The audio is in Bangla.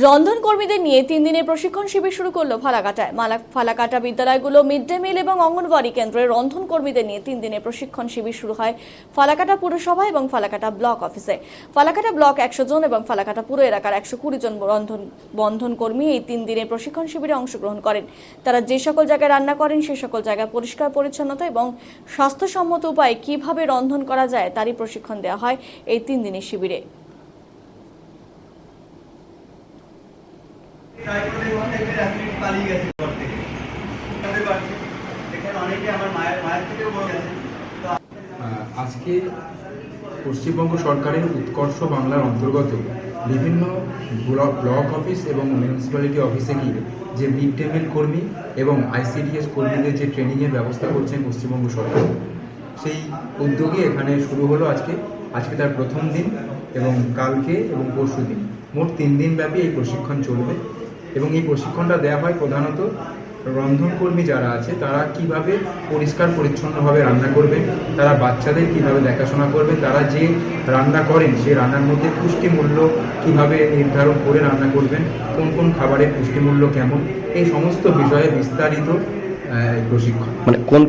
রন্ধন কর্মীদের নিয়ে 3 দিনের প্রশিক্ষণ শিবির শুরু করলো ফালাকাটায়। ফালাকাটা বিদ্যালয়গুলো মিড ডে মিল এবং অঙ্গনওয়াড়ি কেন্দ্রে রন্ধন কর্মীদের নিয়ে 3 দিনের প্রশিক্ষণ শিবির শুরু হয় ফালাকাটা পুরসভা এবং ফালাকাটা ব্লক অফিসে। ফালাকাটা ব্লক 100 জন এবং ফালাকাটা পুরো এলাকার 120 জন বন্ধন কর্মী এই 3 দিনের প্রশিক্ষণ শিবিরে অংশগ্রহণ করেন। তারা যে সকল জায়গায় রান্না করেন সেই সকল জায়গায় পরিষ্কার পরিচ্ছন্নতা এবং স্বাস্থ্যসম্মত উপায়ে কিভাবে রন্ধন করা যায় তারই প্রশিক্ষণ দেওয়া হয় এই 3 দিনের শিবিরে। আজকে পশ্চিমবঙ্গ সরকারের উৎকর্ষ বাংলার অন্তর্গত বিভিন্ন ব্লক অফিস এবং মিউনিসিপ্যালিটি অফিসে গিয়ে যে মিড ডে মিল কর্মী এবং আইসিডিএস কর্মীদের যে ট্রেনিংয়ের ব্যবস্থা করছেন পশ্চিমবঙ্গ সরকার, সেই উদ্যোগে এখানে শুরু হলো আজকে তার প্রথম দিন এবং কালকে এবং পরশু দিন মোট 3 দিন ব্যাপী এই প্রশিক্ষণ চলবে। এবং এই প্রশিক্ষণটা দেওয়া হয় প্রধানত রন্ধনকর্মী যারা আছে তারা কিভাবে পরিষ্কার পরিচ্ছন্নভাবে রান্না করবেন, তারা বাচ্চাদের কিভাবে দেখাশোনা করবে, তারা যে রান্না করেন সেই রান্নার মধ্যে পুষ্টিমূল্য কিভাবে নির্ধারণ করে রান্না করবেন, কোন কোন খাবারের পুষ্টিমূল্য কেমন, এই সমস্ত বিষয়ে বিস্তারিত প্রশিক্ষণ। মানে কোন